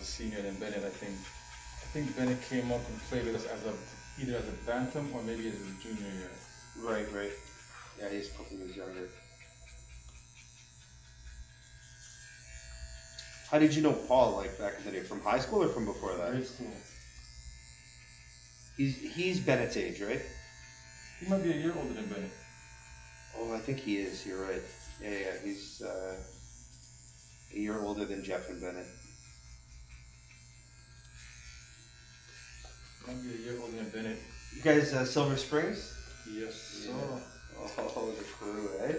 a senior, and then Bennett, I think Bennett came up and played with us either as a bantam or maybe as a junior year. Right. Yeah, he's a couple years younger. How did you know Paul, like, back in the day? From high school or from before that? Grade school. He's Bennett's age, right? He might be a year older than Bennett. Oh, I think he is. You're right. Yeah. He's a year older than Jeff and Bennett. Might be a year older than Bennett. You guys, Silver Springs? Yes. Yeah. Oh, the crew, eh?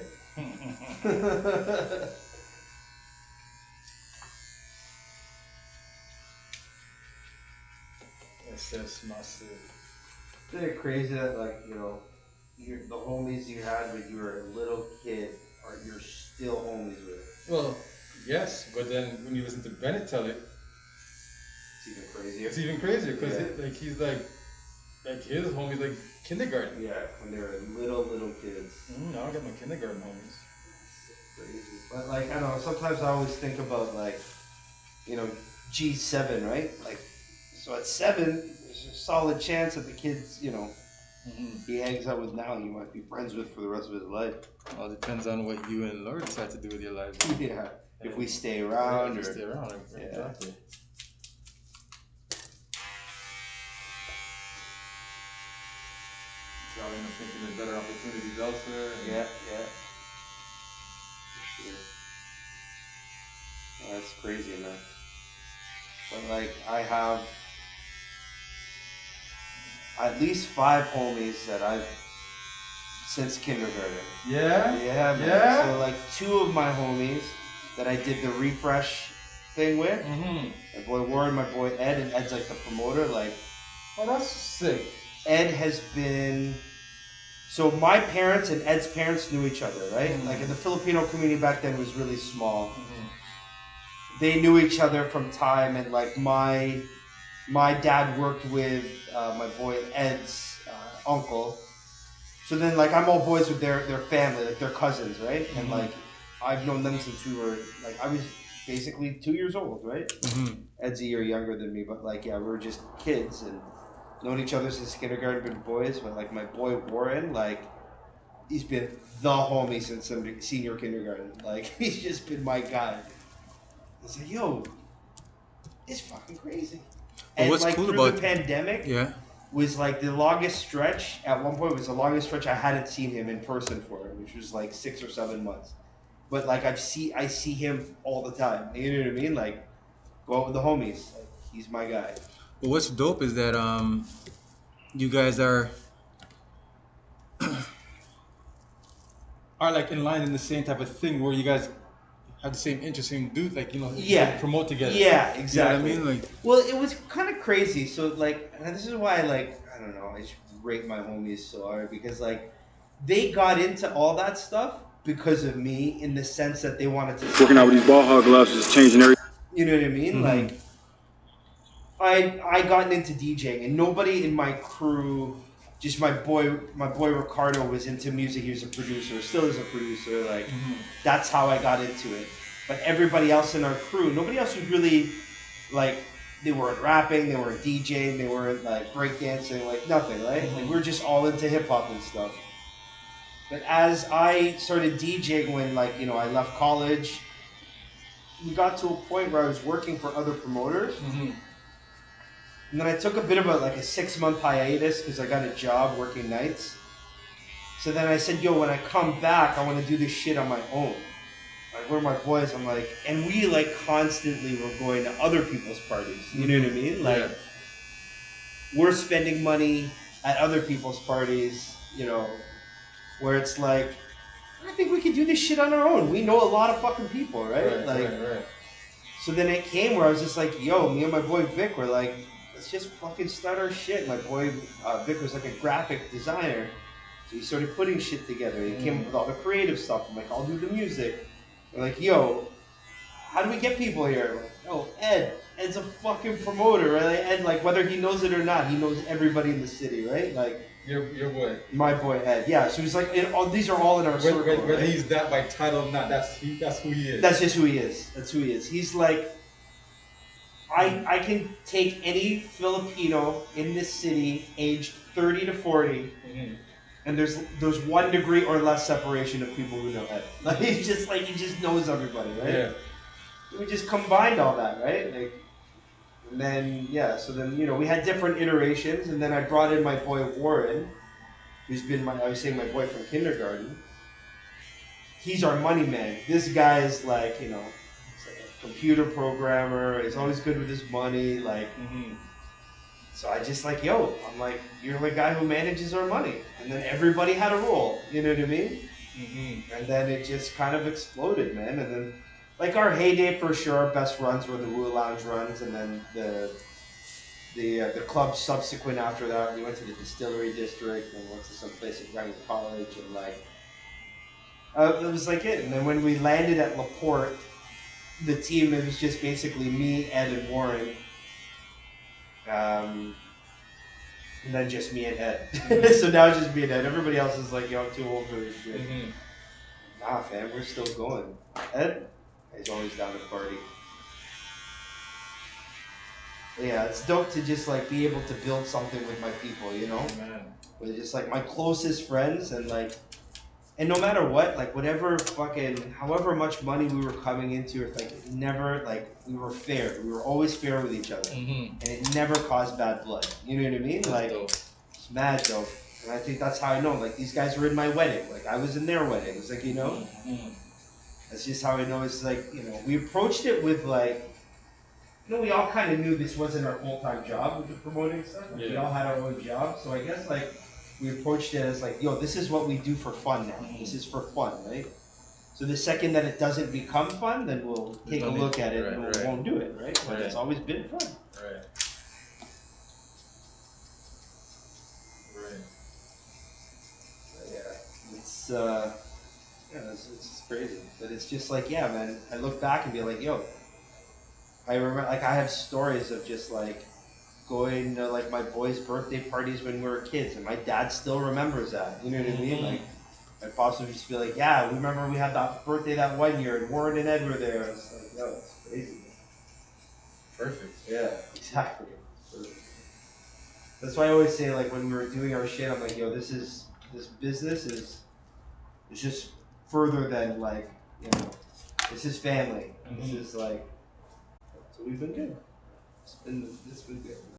SS massive. Isn't it crazy that, like, you know, the homies you had when you were a little kid you're still homies with? Well, yes, but then when you listen to Bennett tell it, it's even crazier. It's even crazier because he's like his homies like kindergarten. Yeah, when they were little kids. I don't get my kindergarten homies. It's crazy. But like, I don't know, sometimes I always think about, like, you know, G7, right? Like, so at 7, there's a solid chance that the kids, you know, he hangs out with now, you might be friends with for the rest of his life. Well, it depends on what you and Laura decide to do with your lives. Yeah, if we stay around. Yeah, if we stay around, exactly. Probably not thinking there's better opportunities elsewhere. Yeah. For sure. Oh, that's crazy, man. But like, I have at least 5 homies that I've since kindergarten. Yeah? Yeah, man. Yeah? So like 2 of my homies that I did the refresh thing with. My boy Warren, my boy Ed, and Ed's like the promoter. Like, oh, that's sick. Ed has been. So my parents and Ed's parents knew each other, right? Like, the Filipino community back then was really small. They knew each other from time, and like my dad worked with my boy Ed's uncle. So then, like, I'm all boys with their family, like their cousins, right? And like, I've known them since we were like, I was basically 2 years old, right? Ed's a year younger than me, but like, yeah, we were just kids and known each other since kindergarten, been boys. But like, my boy Warren, like, he's been the homie since senior kindergarten. Like, he's just been my guy. It's like, yo, it's fucking crazy. And what's like, cool through about the pandemic, yeah, was like the longest stretch. At one point, was the longest stretch I hadn't seen him in person for, which was like 6 or 7 months. But like, I see him all the time. You know what I mean? Like, go out with the homies. Like, he's my guy. But what's dope is that you guys are like in line in the same type of thing where you guys have the same interest in like, you know, promote together. Yeah, exactly. You know what I mean? Like, well, it was kind of crazy. So like, and this is why, like, I don't know, I just rate my homies so hard, because like, they got into all that stuff because of me, in the sense that they wanted to working out with these ball hog gloves is changing everything. You know what I mean? Like, I gotten into DJing, and nobody in my crew, just my boy Ricardo was into music. He was a producer, still is a producer. Like, that's how I got into it. But everybody else in our crew, nobody else was really, like, they weren't rapping, they weren't DJing, they weren't like breakdancing, like nothing, right? Like, we're just all into hip hop and stuff. But as I started DJing, when, like, you know, I left college, we got to a point where I was working for other promoters. And then I took a bit of a 6-month hiatus because I got a job working nights. So then I said, yo, when I come back, I want to do this shit on my own. Like, we're my boys. I'm like, and we like constantly were going to other people's parties. You know what I mean? Like, we're spending money at other people's parties, you know, where it's like, I think we could do this shit on our own. We know a lot of fucking people, right? Right. So then it came where I was just like, yo, me and my boy Vic were like, let's just fucking start our shit. My boy Vic was like a graphic designer. So he started putting shit together. He came up with all the creative stuff. I'm like, I'll do the music. I'm like, yo, how do we get people here? I'm like, yo, Ed's a fucking promoter, right? Like, Ed, like, whether he knows it or not, he knows everybody in the city, right? Like, your boy. My boy Ed, yeah. So he's like, these are all in our circle. Whether right? he's that by title or not, that's who he is. That's just who he is. That's who he is. He's like, I can take any Filipino in this city aged 30 to 40, and there's 1 degree or less separation of people who know Ed. Like he's just like he just knows everybody, right? Yeah. We just combined all that, right? Like, and then so then we had different iterations, and then I brought in my boy Warren, who's been I was saying my boy from kindergarten. He's our money man. This guy is like he's like a computer programmer. He's always good with his money, like. So I just like, I'm like, you're the guy who manages our money. And then everybody had a role, you know what I mean? And then it just kind of exploded, man. And then, like, our heyday for sure, our best runs were the Woo Lounge runs. And then the club subsequent after that, we went to the Distillery District and went to some place at Granite College. And, like, it was like it. And then when we landed at LaPorte, the team, it was just basically me, Ed, and Warren. And then just me and Ed. So now it's just me and Ed. Everybody else is like, I'm too old for this shit. Nah, fam, we're still going. Ed, he's always down to party. But yeah, it's dope to just like be able to build something with my people, Man. With just like my closest friends and no matter what, like whatever however much money we were coming into, it's like never like we were fair. We were always fair with each other, and it never caused bad blood. You know what I mean? That's like dope. it's mad dope, and I think that's how I know. Like these guys were in my wedding. Like I was in their wedding. It's like that's just how I know. It's like we approached it with like. We all kind of knew this wasn't our full-time job with the promoting stuff. Like, we all had our own jobs, so I guess like we approached it as like, this is what we do for fun now. This is for fun, right? So the second that it doesn't become fun, then we'll take a look at it and we won't do it, right? But it's always been fun. Right. Yeah, it's crazy, but it's just like, man. I look back and be like, I remember, like, I have stories of just like going to like my boys' birthday parties when we were kids, and my dad still remembers that. You know what I mean? Like, my pops would just be like, "Yeah, we remember we had that birthday that 1 year, and Warren and Ed were there." It's like, it's crazy. Perfect. Yeah, exactly. That's why I always say, like, when we were doing our shit, I'm like, this business is just further than like, this is family. This is like, so we've been good. It's been good.